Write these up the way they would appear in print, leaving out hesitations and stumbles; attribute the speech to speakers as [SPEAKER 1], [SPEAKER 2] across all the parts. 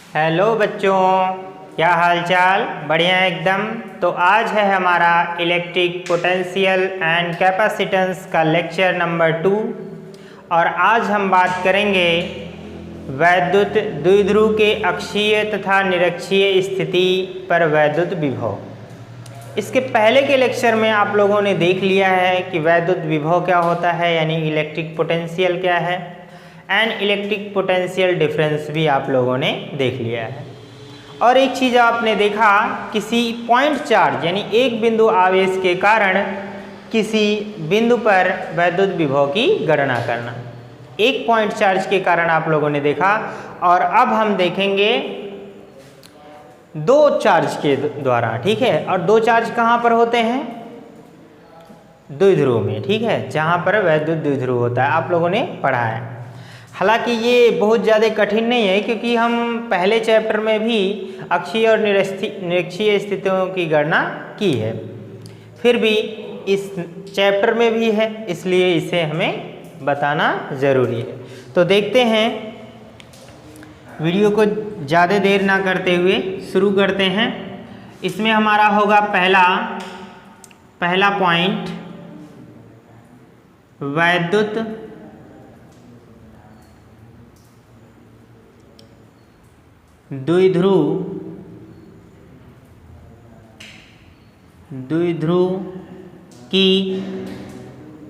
[SPEAKER 1] Hello बच्चों, क्या हाल चाल? बढ़िया एकदम। तो आज है हमारा इलेक्ट्रिक पोटेंशियल एंड कैपेसिटेंस का लेक्चर नंबर 2 और आज हम बात करेंगे वैद्युत द्विध्रुव के अक्षीय तथा निरक्षीय स्थिति पर वैद्युत विभव। इसके पहले के लेक्चर में आप लोगों ने देख लिया है कि वैद्युत विभव क्या होता है, यानी इलेक्ट्रिक पोटेंशियल क्या है, एंड इलेक्ट्रिक पोटेंशियल डिफरेंस भी आप लोगों ने देख लिया है। और एक चीज़ आपने देखा, किसी पॉइंट चार्ज यानी एक बिंदु आवेश के कारण किसी बिंदु पर वैद्युत विभव की गणना करना, एक पॉइंट चार्ज के कारण आप लोगों ने देखा। और अब हम देखेंगे दो चार्ज के द्वारा, ठीक है। और दो चार्ज कहाँ पर होते हैं? द्विध्रुव में, ठीक है, जहाँ पर वैद्युत द्विध्रुव होता है, आप लोगों ने पढ़ा है। हालांकि ये बहुत ज़्यादा कठिन नहीं है, क्योंकि हम पहले चैप्टर में भी अक्षीय और निरक्षीय स्थितियों की गणना की है, फिर भी इस चैप्टर में भी है, इसलिए इसे हमें बताना ज़रूरी है। तो देखते हैं, वीडियो को ज़्यादा देर ना करते हुए शुरू करते हैं। इसमें हमारा होगा पहला पॉइंट, वैद्युत द्विध्रुव की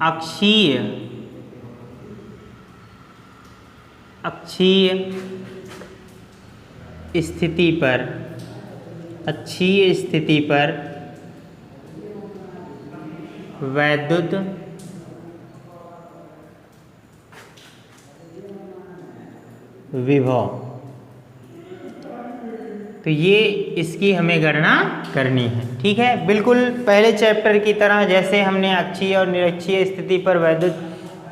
[SPEAKER 1] अक्षीय स्थिति पर वैद्युत विभव। तो ये इसकी हमें गणना करनी है, ठीक है। बिल्कुल पहले चैप्टर की तरह जैसे हमने अक्षीय और निरक्षीय स्थिति पर वैद्युत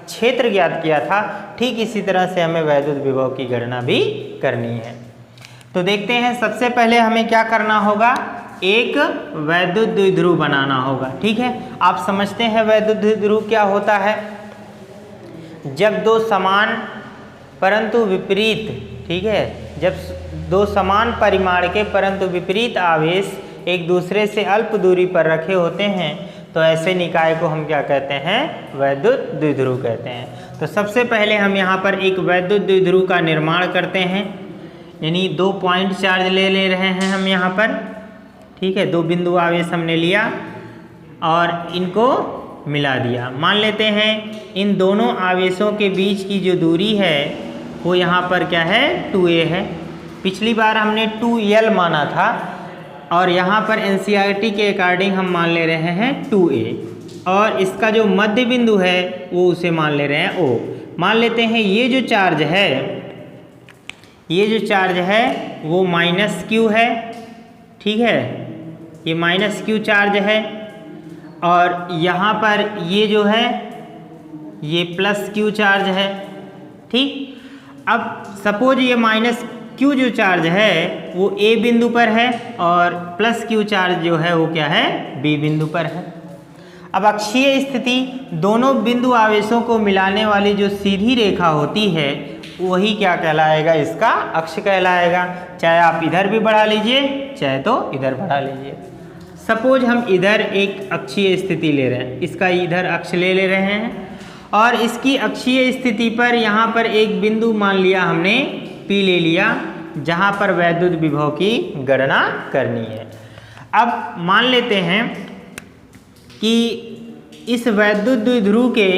[SPEAKER 1] क्षेत्र ज्ञात किया था, ठीक इसी तरह से हमें वैद्युत विभव की गणना भी करनी है। तो देखते हैं, सबसे पहले हमें क्या करना होगा, एक वैद्युत द्विध्रुव बनाना होगा, ठीक है। आप समझते हैं वैद्युत द्विध्रुव क्या होता है? जब दो समान परंतु विपरीत, ठीक है, जब दो समान परिमाण के परंतु विपरीत आवेश एक दूसरे से अल्प दूरी पर रखे होते हैं, तो ऐसे निकाय को हम क्या कहते हैं? वैद्युत द्विध्रुव कहते हैं। तो सबसे पहले हम यहाँ पर एक वैद्युत द्विध्रुव का निर्माण करते हैं, यानी दो पॉइंट चार्ज ले रहे हैं हम यहाँ पर, ठीक है। दो बिंदु आवेश हमने लिया और इनको मिला दिया। मान लेते हैं इन दोनों आवेशों के बीच की जो दूरी है वो यहाँ पर क्या है? 2a है। पिछली बार हमने 2l माना था और यहाँ पर NCERT के अकॉर्डिंग हम मान ले रहे हैं 2a, और इसका जो मध्य बिंदु है वो उसे मान ले रहे हैं O। मान लेते हैं ये जो चार्ज है वो -q है, ठीक है, ये -q चार्ज है। और यहाँ पर ये जो है ये +q चार्ज है, ठीक। अब सपोज ये -q जो चार्ज है वो A बिंदु पर है और +q चार्ज जो है वो क्या है? B बिंदु पर है। अब अक्षीय स्थिति, दोनों बिंदु आवेशों को मिलाने वाली जो सीधी रेखा होती है वही क्या कहलाएगा? इसका अक्ष कहलाएगा। चाहे आप इधर भी बढ़ा लीजिए, चाहे तो इधर बढ़ा लीजिए। सपोज हम इधर एक अक्षीय स्थिति ले रहे हैं, इसका इधर अक्ष ले रहे हैं और इसकी अक्षीय स्थिति पर यहाँ पर एक बिंदु मान लिया हमने P ले लिया, जहाँ पर वैद्युत विभव की गणना करनी है। अब मान लेते हैं कि इस वैद्युत द्विध्रुव के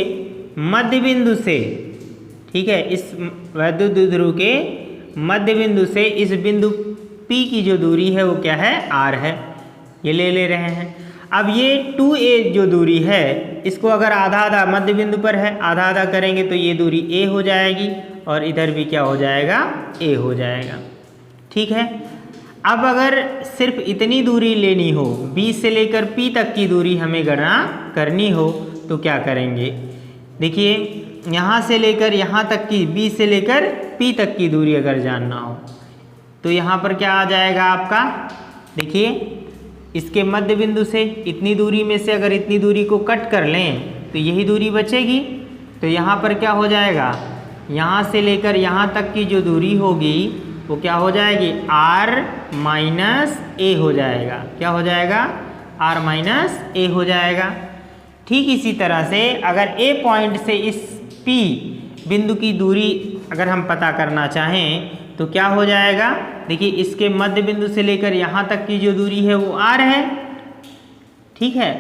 [SPEAKER 1] मध्य बिंदु से, ठीक है, इस वैद्युत द्विध्रुव के मध्य बिंदु से इस बिंदु P की जो दूरी है वो क्या है? R है। ये ले रहे हैं। अब ये 2a जो दूरी है, इसको अगर आधा आधा मध्य बिंदु पर है, आधा आधा करेंगे तो ये दूरी a हो जाएगी और इधर भी क्या हो जाएगा? a हो जाएगा, ठीक है। अब अगर सिर्फ इतनी दूरी लेनी हो, B से लेकर P तक की दूरी हमें गणना करनी हो, तो क्या करेंगे? देखिए, यहाँ से लेकर यहाँ तक की, B से लेकर P तक की दूरी अगर जानना हो तो यहाँ पर क्या आ जाएगा आपका? देखिए, इसके मध्य बिंदु से इतनी दूरी में से अगर इतनी दूरी को कट कर लें तो यही दूरी बचेगी। तो यहाँ पर क्या हो जाएगा? यहाँ से लेकर यहाँ तक की जो दूरी होगी वो क्या हो जाएगी, r माइनस ए हो जाएगा। क्या हो जाएगा, r माइनस ए हो जाएगा। ठीक इसी तरह से अगर a पॉइंट से इस P बिंदु की दूरी अगर हम पता करना चाहें तो क्या हो जाएगा, देखिए इसके मध्य बिंदु से लेकर यहाँ तक की जो दूरी है वो r है, ठीक है।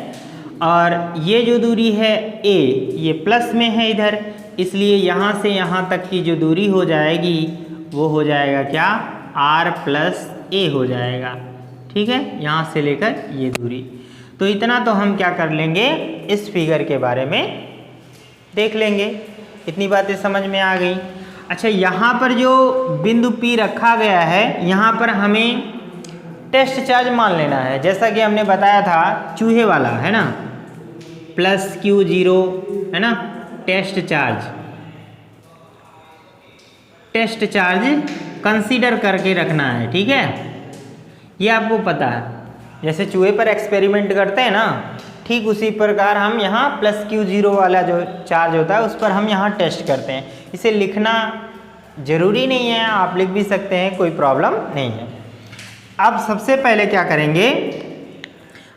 [SPEAKER 1] और ये जो दूरी है a, ये प्लस में है इधर, इसलिए यहाँ से यहाँ तक की जो दूरी हो जाएगी वो हो जाएगा क्या, r प्लस ए हो जाएगा, ठीक है। यहाँ से लेकर ये दूरी, तो इतना तो हम क्या कर लेंगे, इस फिगर के बारे में देख लेंगे। इतनी बातें समझ में आ गई। अच्छा, यहाँ पर जो बिंदु P रखा गया है, यहाँ पर हमें टेस्ट चार्ज मान लेना है, जैसा कि हमने बताया था चूहे वाला, है ना, प्लस Q0, है ना, टेस्ट चार्ज कंसीडर करके रखना है, ठीक है। ये आपको पता है, जैसे चूहे पर एक्सपेरिमेंट करते हैं ना, ठीक उसी प्रकार हम यहाँ प्लस Q0 वाला जो चार्ज होता है उस पर हम यहाँ टेस्ट करते हैं। इसे लिखना जरूरी नहीं है, आप लिख भी सकते हैं, कोई प्रॉब्लम नहीं है। अब सबसे पहले क्या करेंगे,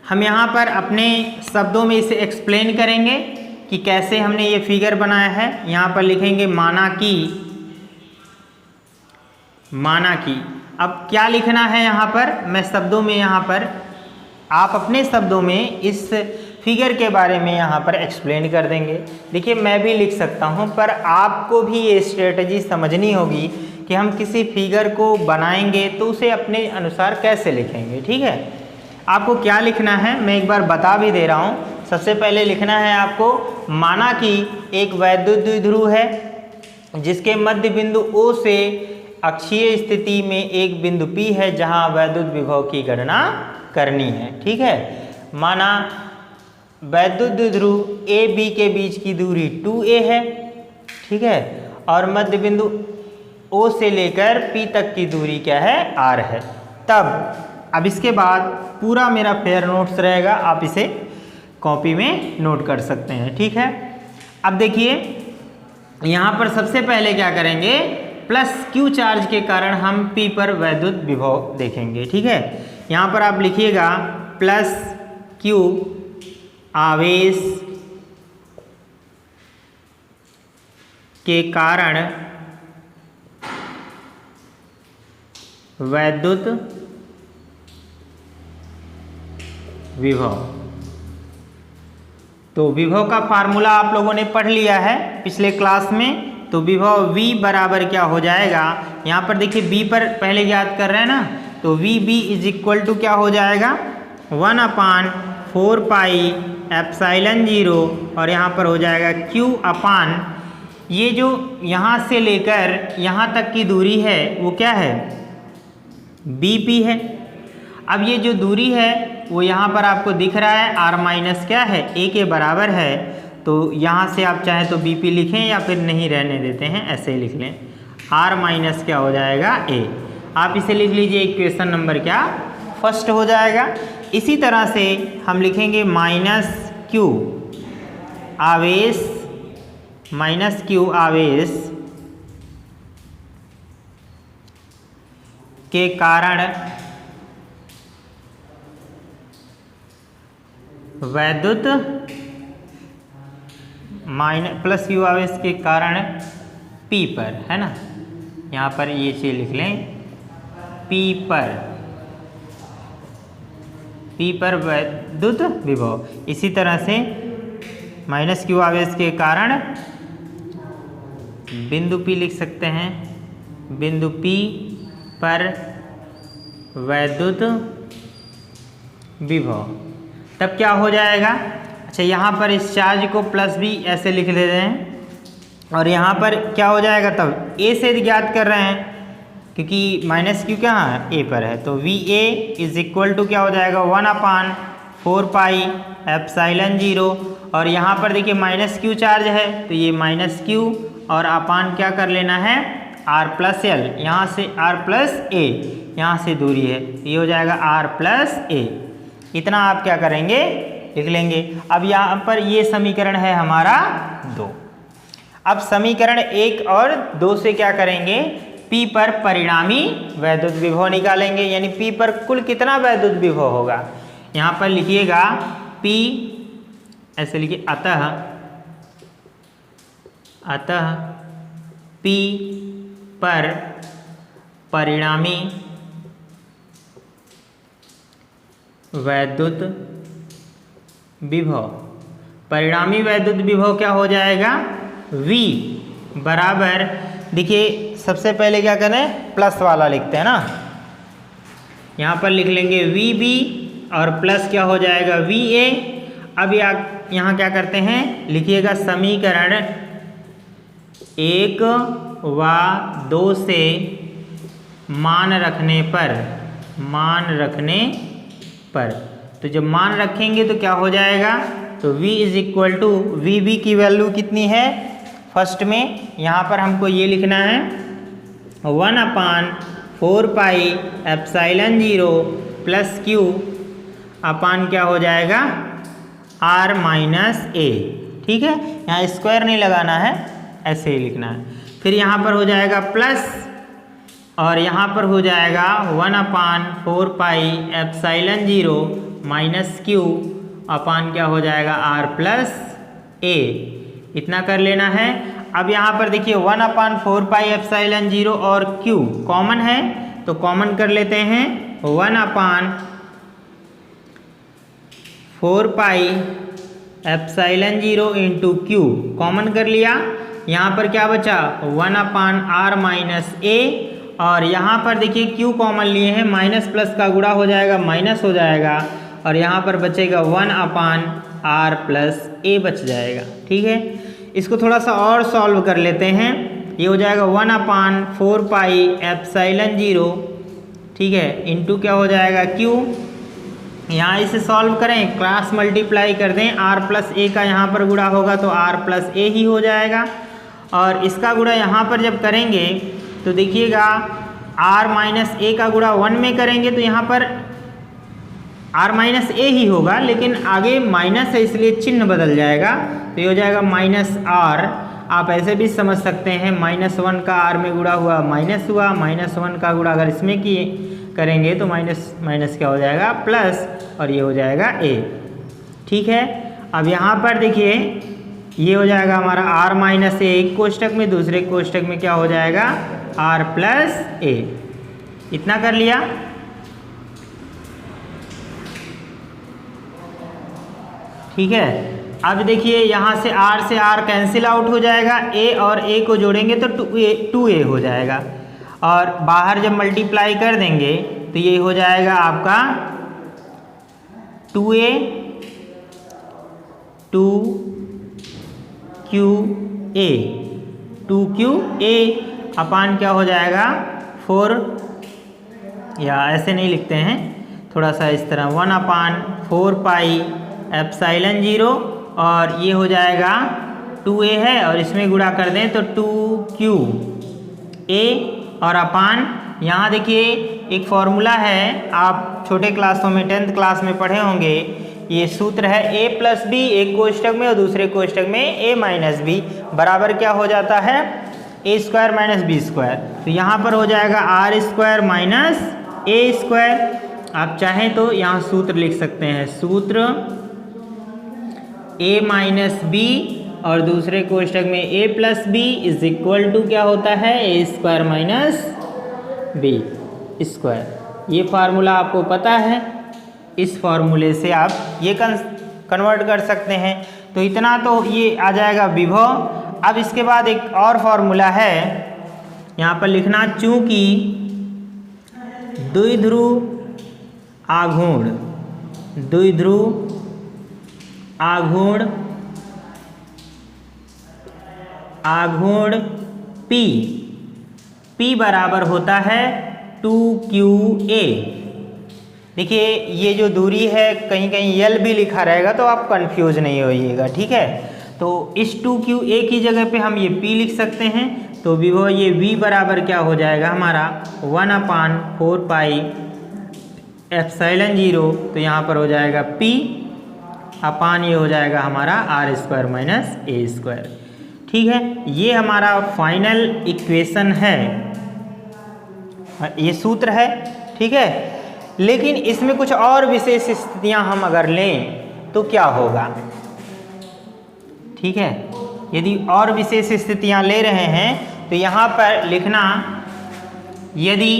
[SPEAKER 1] हम यहाँ पर अपने शब्दों में इसे एक्सप्लेन करेंगे कि कैसे हमने ये फिगर बनाया है। यहाँ पर लिखेंगे माना कि अब क्या लिखना है यहाँ पर, मैं शब्दों में, यहाँ पर आप अपने शब्दों में इस फिगर के बारे में यहाँ पर एक्सप्लेन कर देंगे। देखिए मैं भी लिख सकता हूँ, पर आपको भी ये स्ट्रेटजी समझनी होगी कि हम किसी फिगर को बनाएंगे तो उसे अपने अनुसार कैसे लिखेंगे, ठीक है। आपको क्या लिखना है मैं एक बार बता भी दे रहा हूँ। सबसे पहले लिखना है आपको, माना कि एक वैद्युत द्विध्रुव है जिसके मध्य बिंदु O से अक्षीय स्थिति में एक बिंदु P है जहाँ वैद्युत विभव की गणना करनी है, ठीक है। माना वैद्युत द्विध्रुव A B के बीच की दूरी 2a है, ठीक है, और मध्य बिंदु O से लेकर P तक की दूरी क्या है, r है। तब अब इसके बाद पूरा मेरा फेयर नोट्स रहेगा, आप इसे कॉपी में नोट कर सकते हैं, ठीक है। अब देखिए यहाँ पर सबसे पहले क्या करेंगे, प्लस Q चार्ज के कारण हम P पर वैद्युत विभव देखेंगे, ठीक है। यहाँ पर आप लिखिएगा प्लस Q आवेश के कारण वैद्युत विभव। तो विभव का फार्मूला आप लोगों ने पढ़ लिया है पिछले क्लास में। तो विभव V बराबर क्या हो जाएगा, यहाँ पर देखिए B पर पहले याद कर रहे हैं ना, तो VB इज इक्वल टू क्या हो जाएगा, 1/4 पाई एप्सिलॉन 0, और यहाँ पर हो जाएगा Q अपान, ये जो यहाँ से लेकर यहाँ तक की दूरी है वो क्या है, BP है। अब ये जो दूरी है वो यहाँ पर आपको दिख रहा है r माइनस क्या है, a के बराबर है। तो यहाँ से आप चाहे तो BP लिखें या फिर नहीं रहने देते हैं, ऐसे ही लिख लें, r माइनस क्या हो जाएगा, a। आप इसे लिख लीजिए, इक्वेशन नंबर क्या, फर्स्ट हो जाएगा। इसी तरह से हम लिखेंगे माइनस Q आवेश के कारण वैद्युत प्लस Q आवेश के कारण P पर, है ना, यहाँ पर ये चीज़ लिख लें, P पर वैद्युत विभव। इसी तरह से माइनस Q आवेश के कारण बिंदु P लिख सकते हैं, बिंदु P पर वैद्युत विभव। तब क्या हो जाएगा, अच्छा यहाँ पर इस चार्ज को प्लस भी ऐसे लिख लेते हैं, और यहाँ पर क्या हो जाएगा, तब A से ज्ञात कर रहे हैं क्योंकि माइनस Q कहाँ है, A पर है। तो VA इज इक्वल टू क्या हो जाएगा, 1/4 पाई एप्सिलॉन 0, और यहाँ पर देखिए माइनस Q चार्ज है तो ये माइनस Q, और अपान क्या कर लेना है, R प्लस L, यहाँ से R प्लस A, यहाँ से दूरी है, ये हो जाएगा R प्लस A। इतना आप क्या करेंगे, लिख लेंगे। अब यहाँ पर ये समीकरण है हमारा 2। अब समीकरण 1 और 2 से क्या करेंगे, P पर परिणामी वैद्युत विभव निकालेंगे, यानी P पर कुल कितना वैद्युत विभव होगा। यहाँ पर लिखिएगा P, ऐसे लिखिए अतः P पर परिणामी वैद्युत विभव, परिणामी वैद्युत विभव क्या हो जाएगा, V बराबर, देखिए सबसे पहले क्या करें, प्लस वाला लिखते हैं ना, यहाँ पर लिख लेंगे VB और प्लस क्या हो जाएगा VA। अब यहाँ क्या करते हैं, लिखिएगा समीकरण 1 व 2 से मान रखने पर, तो जब मान रखेंगे तो क्या हो जाएगा, तो V is equal to VB की वैल्यू कितनी है, फर्स्ट में यहाँ पर हमको ये लिखना है 1/4 पाई एप्सिलॉन 0 प्लस Q अपान क्या हो जाएगा R माइनस A। ठीक है, यहाँ स्क्वायर नहीं लगाना है, ऐसे ही लिखना है। फिर यहाँ पर हो जाएगा प्लस और यहाँ पर हो जाएगा 1/4 पाई एप्सिलॉन 0 माइनस Q अपान क्या हो जाएगा R प्लस A, इतना कर लेना है। अब यहाँ पर देखिए 1/4 पाई एप्सिलॉन 0 और Q कॉमन है, तो कॉमन कर लेते हैं 1/4 pi epsilon 0 into Q, common कर लिया। यहाँ पर क्या बचा 1/R माइनस A, और यहाँ पर देखिए Q कॉमन लिए हैं, माइनस प्लस का गुणा हो जाएगा माइनस हो जाएगा, और यहाँ पर बचेगा 1/R प्लस A बच जाएगा। ठीक है, इसको थोड़ा सा और सॉल्व कर लेते हैं, ये हो जाएगा 1/4 पाई एप्सिलॉन 0, ठीक है, इंटू क्या हो जाएगा Q। यहाँ इसे सॉल्व करें, क्रॉस मल्टीप्लाई कर दें, R प्लस A का यहाँ पर गुणा होगा तो R प्लस A ही हो जाएगा, और इसका गुणा यहाँ पर जब करेंगे तो देखिएगा R माइनस A का गुणा 1 में करेंगे तो यहाँ पर R माइनस A ही होगा, लेकिन आगे माइनस है इसलिए चिन्ह बदल जाएगा, तो ये हो जाएगा माइनस R। आप ऐसे भी समझ सकते हैं, -1 का R में गुणा हुआ माइनस हुआ, -1 का गुणा अगर इसमें किए करेंगे तो माइनस माइनस क्या हो जाएगा प्लस, और ये हो जाएगा A। ठीक है, अब यहाँ पर देखिए ये हो जाएगा हमारा R माइनस A एक कोष्टक में, दूसरे कोष्टक में क्या हो जाएगा R प्लस A, इतना कर लिया। ठीक है, अब देखिए यहाँ से R कैंसिल आउट हो जाएगा, A और A को जोड़ेंगे तो 2A हो जाएगा, और बाहर जब मल्टीप्लाई कर देंगे तो ये हो जाएगा आपका 2A 2QA 2QA अपान क्या हो जाएगा 4, या ऐसे नहीं लिखते हैं, थोड़ा सा इस तरह 1/4 पाई एप्सिलॉन 0, और ये हो जाएगा 2A है और इसमें गुणा कर दें तो 2QA, और अपान यहाँ देखिए एक फॉर्मूला है, आप छोटे क्लासों में 10th क्लास में पढ़े होंगे, ये सूत्र है A प्लस बी, एक कोष्टक में और दूसरे कोष्टक में A माइनस बी बराबर क्या हो जाता है A square minus B square. तो यहाँ पर हो जाएगा R square minus A square. आप चाहें तो यहाँ सूत्र लिख सकते हैं, सूत्र A माइनस बी और दूसरे कोष्टक में A plus B is equal to क्या होता है A square minus B square. ये फार्मूला आपको पता है, इस फार्मूले से आप ये कन्वर्ट कर सकते हैं। तो इतना तो ये आ जाएगा विभव। अब इसके बाद एक और फार्मूला है, यहाँ पर लिखना, चूंकि द्विध्रुव आघूर्ण P बराबर होता है 2QA। देखिए ये जो दूरी है कहीं कहीं L भी लिखा रहेगा तो आप कंफ्यूज नहीं होइएगा, ठीक है। तो इस 2QA की जगह पे हम ये P लिख सकते हैं, तो विभव ये V बराबर क्या हो जाएगा हमारा 1/4 पाई एप्सिलॉन 0, तो यहाँ पर हो जाएगा P अपान ये हो जाएगा हमारा R square minus A square. ठीक है, ये हमारा फाइनल इक्वेशन है ये सूत्र है, ठीक है। लेकिन इसमें कुछ और विशेष स्थितियां हम अगर लें तो क्या होगा, ठीक है। यदि और विशेष स्थितियां ले रहे हैं तो यहाँ पर लिखना, यदि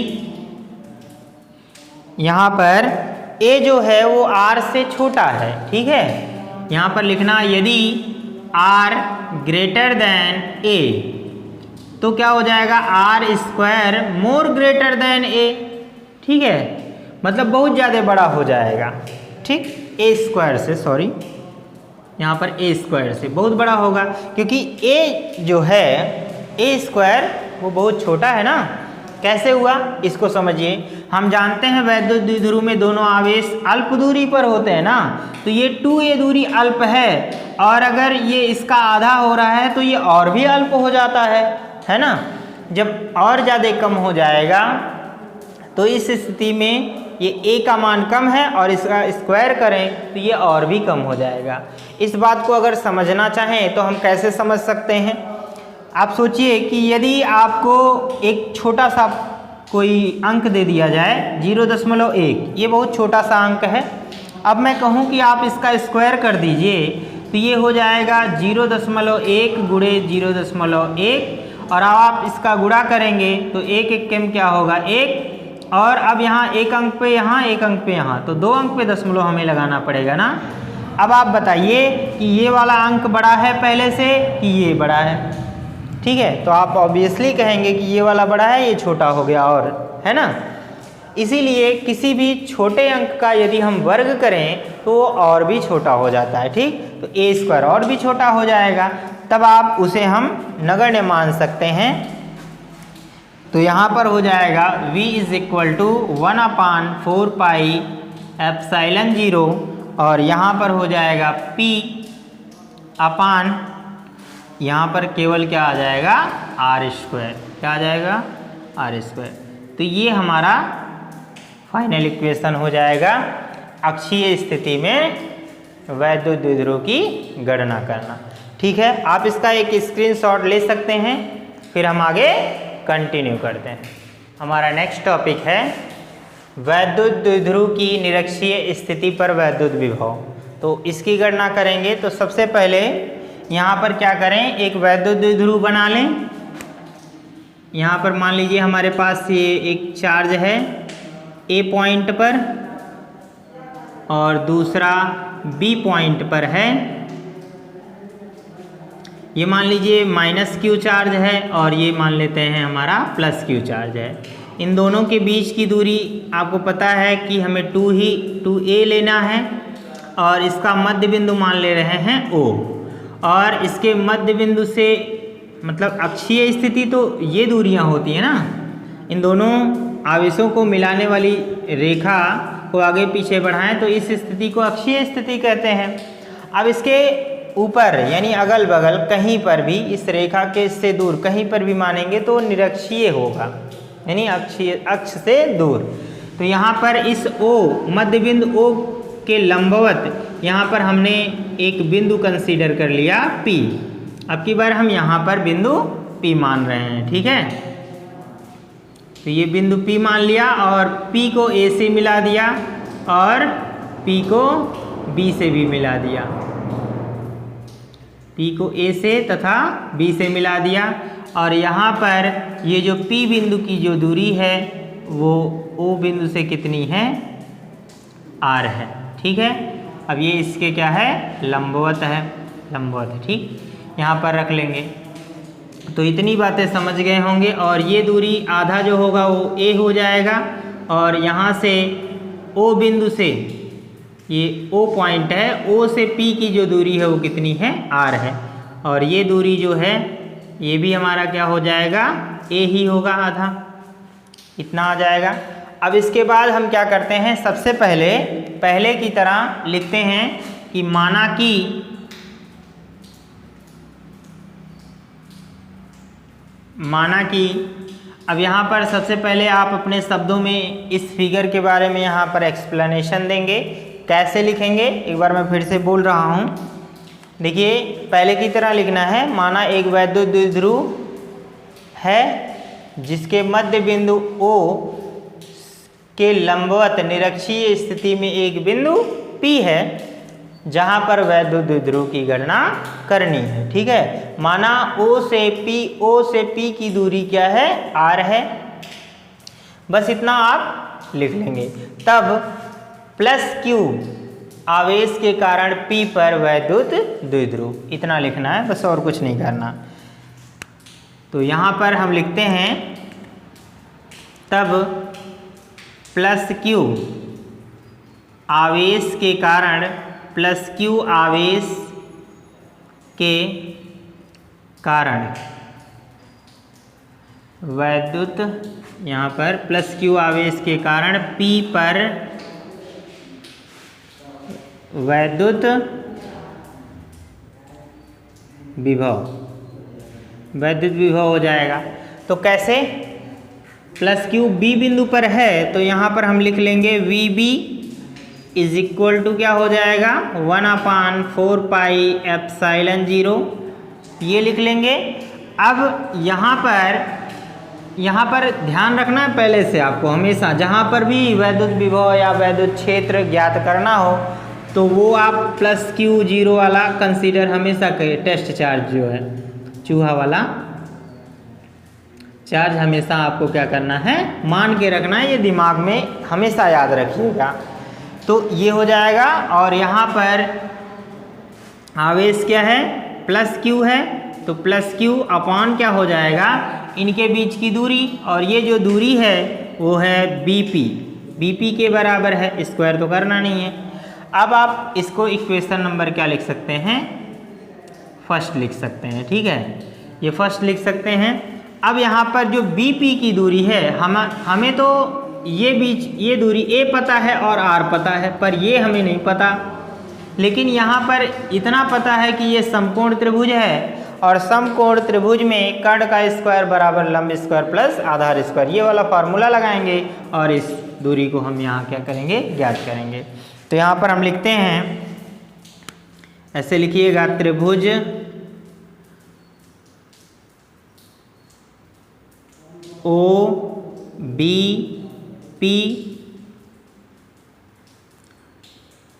[SPEAKER 1] यहाँ पर a जो है वो r से छोटा है, ठीक है। यहाँ पर लिखना यदि r ग्रेटर देन a तो क्या हो जाएगा, r square more greater than a, ठीक है। मतलब बहुत ज़्यादा बड़ा हो जाएगा, ठीक। a स्क्वायर से, सॉरी यहाँ पर a स्क्वायर से बहुत बड़ा होगा, क्योंकि a जो है a स्क्वायर वो बहुत छोटा है ना। कैसे हुआ इसको समझिए। हम जानते हैं वैद्युत द्विध्रुव में दोनों आवेश अल्प दूरी पर होते हैं ना, तो ये 2a दूरी अल्प है, और अगर ये इसका आधा हो रहा है तो ये और भी अल्प हो जाता है ना। जब और ज़्यादा कम हो जाएगा तो इस स्थिति में ये a का मान कम है और इसका स्क्वायर करें तो ये और भी कम हो जाएगा। इस बात को अगर समझना चाहें तो हम कैसे समझ सकते हैं। आप सोचिए कि यदि आपको एक छोटा सा कोई अंक दे दिया जाए 0.1, ये बहुत छोटा सा अंक है। अब मैं कहूँ कि आप इसका स्क्वायर कर दीजिए तो ये हो जाएगा 0.1 गुणे 0.1, और अब आप इसका गुणा करेंगे तो एक एक में क्या होगा 1, और अब यहाँ एक अंक पे यहाँ, एक अंक पे यहाँ, तो 2 अंक पे दशमलव हमें लगाना पड़ेगा ना। अब आप बताइए कि ये वाला अंक बड़ा है पहले से कि ये बड़ा है, ठीक है। तो आप ऑब्वियसली कहेंगे कि ये वाला बड़ा है, ये छोटा हो गया, और है ना। इसीलिए किसी भी छोटे अंक का यदि हम वर्ग करें तो वो और भी छोटा हो जाता है, ठीक। तो a स्क्वायर और भी छोटा हो जाएगा, तब आप उसे हम नगण्य मान सकते हैं। तो यहाँ पर हो जाएगा v = 1/4 पाई एप्सिलॉन 0, और यहाँ पर हो जाएगा p अपान, यहाँ पर केवल क्या आ जाएगा r स्क्वायर, क्या आ जाएगा r स्क्वायर। तो ये हमारा फाइनल इक्वेशन हो जाएगा अक्षीय स्थिति में वैद्युत द्विध्रुव की गणना करना, ठीक है। आप इसका एक स्क्रीनशॉट ले सकते हैं, फिर हम आगे कंटिन्यू करते हैं। हमारा नेक्स्ट टॉपिक है वैद्युत द्विध्रुव की निरक्षीय स्थिति पर वैद्युत विभव। तो इसकी गणना करेंगे तो सबसे पहले यहाँ पर क्या करें, एक वैद्युत द्विध्रुव बना लें। यहाँ पर मान लीजिए हमारे पास ये एक चार्ज है A पॉइंट पर और दूसरा B पॉइंट पर है। ये मान लीजिए -q चार्ज है और ये मान लेते हैं हमारा +q चार्ज है। इन दोनों के बीच की दूरी आपको पता है कि हमें 2a लेना है, और इसका मध्य बिंदु मान ले रहे हैं O, और इसके मध्य बिंदु से मतलब अक्षीय स्थिति तो ये दूरियां होती हैं ना। इन दोनों आवेशों को मिलाने वाली रेखा को आगे पीछे बढ़ाएं तो इस स्थिति को अक्षीय स्थिति कहते हैं। अब इसके ऊपर यानी अगल बगल कहीं पर भी इस रेखा के से दूर कहीं पर भी मानेंगे तो निरक्षीय होगा, यानी अक्षीय अक्ष से दूर। तो यहाँ पर इस O मध्य बिंदु O के लंबवत यहाँ पर हमने एक बिंदु कंसीडर कर लिया P। अब की बार हम यहाँ पर बिंदु P मान रहे हैं, ठीक है। तो ये बिंदु P मान लिया और P को A से मिला दिया और P को B से भी मिला दिया, P को A से तथा B से मिला दिया। और यहाँ पर ये जो P बिंदु की जो दूरी है वो O बिंदु से कितनी है, R है, ठीक है। अब ये इसके क्या है, लंबवत है, लंबवत है, ठीक। यहाँ पर रख लेंगे। तो इतनी बातें समझ गए होंगे। और ये दूरी आधा जो होगा वो A हो जाएगा, और यहाँ से O बिंदु से ये O पॉइंट है, O से P की जो दूरी है वो कितनी है, R है। और ये दूरी जो है ये भी हमारा क्या हो जाएगा, A ही होगा, आधा, इतना आ जाएगा। अब इसके बाद हम क्या करते हैं, सबसे पहले की तरह लिखते हैं कि माना कि अब यहाँ पर सबसे पहले आप अपने शब्दों में इस फिगर के बारे में यहाँ पर एक्सप्लेनेशन देंगे। कैसे लिखेंगे, एक बार मैं फिर से बोल रहा हूँ। देखिए, पहले की तरह लिखना है, माना एक वैद्युत द्विध्रुव है, जिसके मध्य बिंदु O के लंबवत निरक्षीय स्थिति में एक बिंदु P है जहां पर वैद्युत द्विध्रुव की गणना करनी है। ठीक है, माना O से P की दूरी क्या है, R है। बस इतना आप लिख लेंगे। तब प्लस Q आवेश के कारण P पर वैद्युत द्विध्रुव, इतना लिखना है बस, और कुछ नहीं करना। तो यहाँ पर हम लिखते हैं तब प्लस Q आवेश के कारण, प्लस Q आवेश के कारण वैद्युत, यहाँ पर प्लस Q आवेश के कारण P पर वैद्युत विभव, वैद्युत विभव हो जाएगा। तो कैसे, प्लस Q B बिंदु पर है तो यहाँ पर हम लिख लेंगे VB इज इक्वल टू क्या हो जाएगा, 1/4 पाई एप्सिलॉन 0, ये लिख लेंगे। अब यहाँ पर ध्यान रखना है पहले से आपको, हमेशा जहाँ पर भी वैद्युत विभव या वैद्युत क्षेत्र ज्ञात करना हो तो वो आप प्लस Q0 वाला कंसीडर हमेशा करें। टेस्ट चार्ज जो है, चूहा वाला चार्ज, हमेशा आपको क्या करना है, मान के रखना है, ये दिमाग में हमेशा याद रखिएगा। तो ये हो जाएगा। और यहाँ पर आवेश क्या है, प्लस Q है, तो प्लस Q अपॉन क्या हो जाएगा, इनके बीच की दूरी, और ये जो दूरी है वो है BP के बराबर है, स्क्वायर तो करना नहीं है। अब आप इसको इक्वेशन नंबर क्या लिख सकते हैं, फर्स्ट लिख सकते हैं। ठीक है, ये फर्स्ट लिख सकते हैं। अब यहाँ पर जो BP की दूरी है, हमें तो ये दूरी A पता है और R पता है, पर ये हमें नहीं पता। लेकिन यहाँ पर इतना पता है कि ये समकोण त्रिभुज है, और समकोण त्रिभुज में कर्ण का स्क्वायर बराबर लंब स्क्वायर प्लस आधार स्क्वायर, ये वाला फार्मूला लगाएंगे और इस दूरी को हम यहाँ क्या करेंगे, ज्ञात करेंगे। तो यहाँ पर हम लिखते हैं, ऐसे लिखिएगा, त्रिभुज OBP,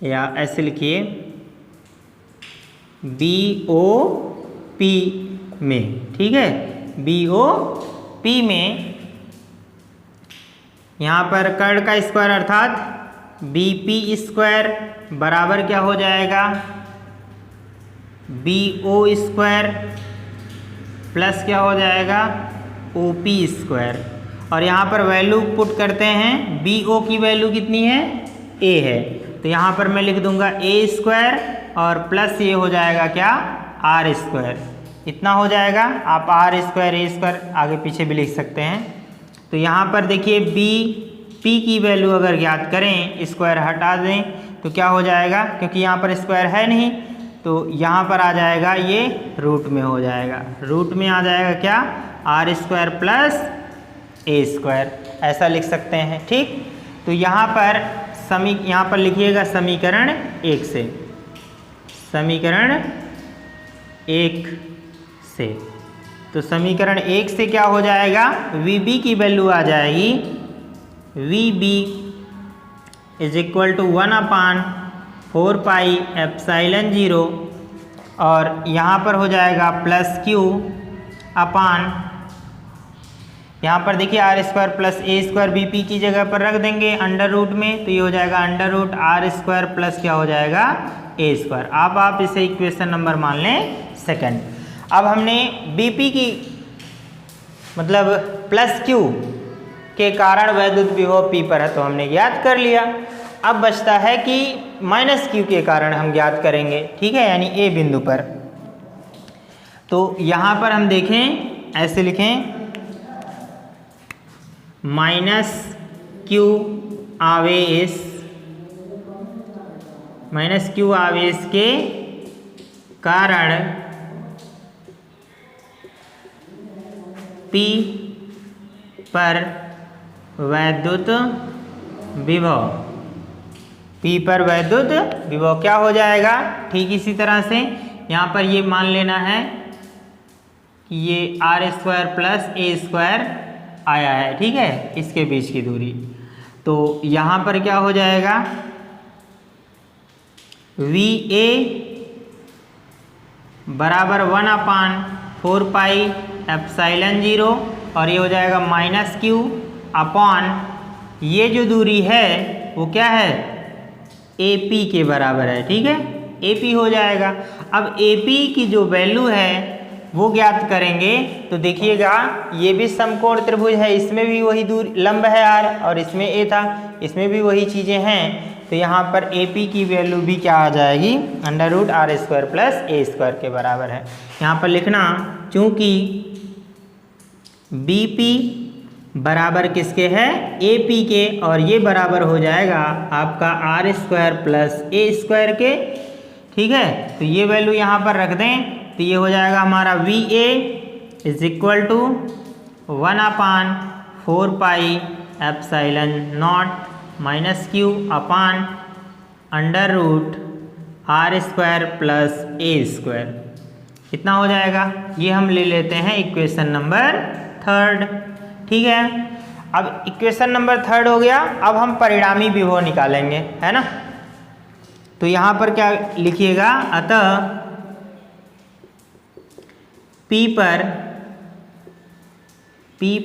[SPEAKER 1] या ऐसे लिखिए BOP में। ठीक है, BOP में यहाँ पर कर्ण का स्क्वायर अर्थात BP स्क्वायर बराबर क्या हो जाएगा, BO स्क्वायर प्लस क्या हो जाएगा, OP स्क्वायर। और यहाँ पर वैल्यू पुट करते हैं, BO की वैल्यू कितनी है, A है, तो यहाँ पर मैं लिख दूंगा A स्क्वायर और प्लस ये हो जाएगा क्या, R स्क्वायर, इतना हो जाएगा। आप R स्क्वायर A स्क्वायर आगे पीछे भी लिख सकते हैं। तो यहाँ पर देखिए BP की वैल्यू अगर ज्ञात करें, स्क्वायर हटा दें तो क्या हो जाएगा, क्योंकि यहाँ पर स्क्वायर है नहीं तो यहाँ पर आ जाएगा, ये रूट में हो जाएगा, रूट में आ जाएगा क्या, R square plus A square, ऐसा लिख सकते हैं। ठीक, तो यहाँ पर लिखिएगा समीकरण 1 से, समीकरण 1 से। तो समीकरण 1 से क्या हो जाएगा, VB की वैल्यू आ जाएगी, VB is equal to 1/4 pi epsilon 0, और यहाँ पर हो जाएगा प्लस Q अपान, यहाँ पर देखिए R square plus A square BP की जगह पर रख देंगे अंडर रूट में, तो ये हो जाएगा under root R square plus क्या हो जाएगा, A स्क्वायर। अब आप इसे इक्वेशन नंबर मान लें सेकंड। अब हमने BP की मतलब प्लस Q के कारण वैद्युत विभव P पर है तो हमने ज्ञात कर लिया। अब बचता है कि माइनस Q के कारण हम ज्ञात करेंगे। ठीक है, यानी A बिंदु पर। तो यहाँ पर हम देखें, ऐसे लिखें, माइनस Q आवेश के कारण P पर वैद्युत विभव, P पर वैद्युत विभव क्या हो जाएगा, ठीक इसी तरह से यहाँ पर ये मान लेना है कि ये R square plus A square आया है, ठीक है, इसके बीच की दूरी। तो यहाँ पर क्या हो जाएगा, VA बराबर 1/4 पाई एप्सिलॉन 0 और ये हो जाएगा -q अपॉन ये जो दूरी है वो क्या है, AP के बराबर है, ठीक है, AP हो जाएगा। अब AP की जो वैल्यू है वो ज्ञात करेंगे तो देखिएगा ये भी समकोण त्रिभुज है, इसमें भी वही दूरी लंब है R और इसमें A था, इसमें भी वही चीज़ें हैं। तो यहाँ पर AP की वैल्यू भी क्या आ जाएगी, √R² प्लस A² के बराबर है। यहाँ पर लिखना चूँकि BP बराबर किसके है, AP के, और ये बराबर हो जाएगा आपका R² प्लस A² के, ठीक है। तो ये वैल्यू यहाँ पर रख दें तो ये हो जाएगा हमारा VA is equal to 1/4 pi epsilon naught -q upon √R² plus A²। कितना हो जाएगा, ये हम ले लेते हैं इक्वेशन नंबर 3, ठीक है। अब इक्वेशन नंबर 3 हो गया। अब हम परिणामी विभव निकालेंगे, है ना। तो यहाँ पर क्या लिखिएगा, अतः P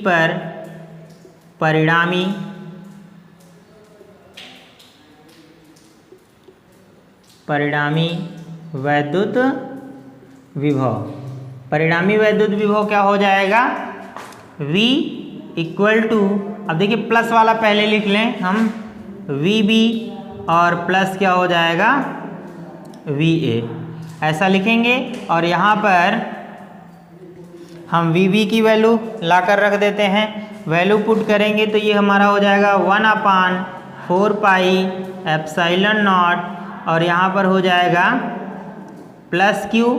[SPEAKER 1] पर परिणामी वैद्युत विभव, परिणामी वैद्युत विभव क्या हो जाएगा, V इक्वल टू, अब देखिए प्लस वाला पहले लिख लें हम, VB और प्लस क्या हो जाएगा VA, ऐसा लिखेंगे। और यहाँ पर हम VB की वैल्यू लाकर रख देते हैं, वैल्यू पुट करेंगे तो ये हमारा हो जाएगा 1/4 पाई एप्सिलॉन नॉट और यहाँ पर हो जाएगा +q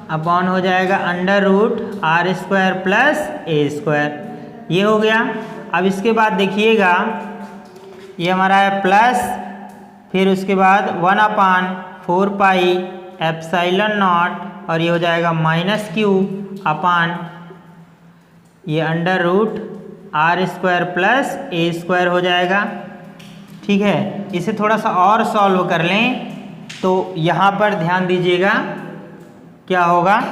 [SPEAKER 1] अपॉन हो जाएगा √R² प्लस A²। ये हो गया। अब इसके बाद देखिएगा ये हमारा है प्लस, फिर उसके बाद 1/4 पाई एप्सिलॉन नॉट और ये हो जाएगा -q अपान ये √R² प्लस A² हो जाएगा, ठीक है। इसे थोड़ा सा और सॉल्व कर लें तो यहाँ पर ध्यान दीजिएगा क्या होगा,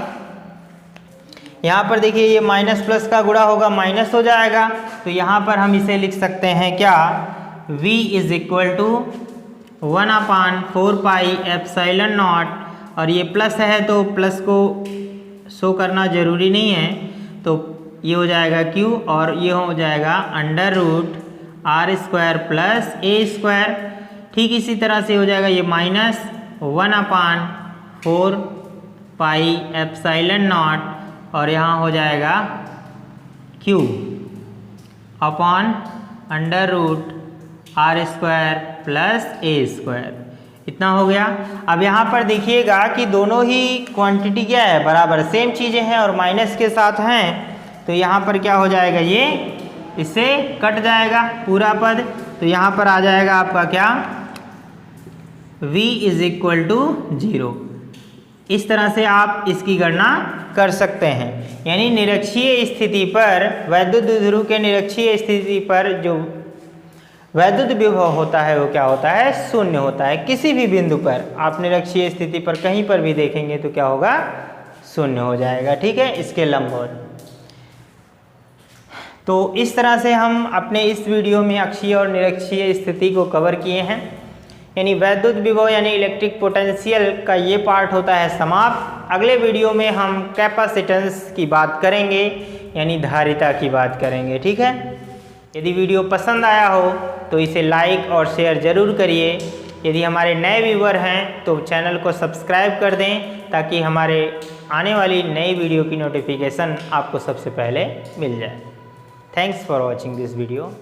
[SPEAKER 1] यहाँ पर देखिए ये माइनस प्लस का गुणा होगा, माइनस हो जाएगा। तो यहाँ पर हम इसे लिख सकते हैं क्या, V is equal to 1/4 pi epsilon naught और ये प्लस है तो प्लस को शो करना ज़रूरी नहीं है, तो ये हो जाएगा Q और ये हो जाएगा √R² प्लस A²। ठीक इसी तरह से हो जाएगा ये -1/4 पाई एप्सिलॉन नॉट और यहाँ हो जाएगा Q upon √R² plus A²। इतना हो गया। अब यहाँ पर देखिएगा कि दोनों ही क्वांटिटी क्या है, बराबर सेम चीज़ें हैं और माइनस के साथ हैं, तो यहाँ पर क्या हो जाएगा, ये इससे कट जाएगा पूरा पद। तो यहाँ पर आ जाएगा आपका क्या, V इज इक्वल टू 0। इस तरह से आप इसकी गणना कर सकते हैं। यानी निरक्षीय स्थिति पर, वैद्युत द्विध्रुव के निरक्षीय स्थिति पर जो वैद्युत विभव होता है वो क्या होता है, शून्य होता है। किसी भी बिंदु पर आप निरक्षीय स्थिति पर कहीं पर भी देखेंगे तो क्या होगा, शून्य हो जाएगा, ठीक है, इसके लंबवत। तो इस तरह से हम अपने इस वीडियो में अक्षीय और निरक्षीय स्थिति को कवर किए हैं। यानी वैद्युत विभव यानी इलेक्ट्रिक पोटेंशियल का ये पार्ट होता है समाप्त। अगले वीडियो में हम कैपेसिटेंस की बात करेंगे, यानी धारिता की बात करेंगे, ठीक है। यदि वीडियो पसंद आया हो तो इसे लाइक और शेयर ज़रूर करिए। यदि हमारे नए व्यूवर हैं तो चैनल को सब्सक्राइब कर दें ताकि हमारे आने वाली नई वीडियो की नोटिफिकेशन आपको सबसे पहले मिल जाए। Thanks for watching this video.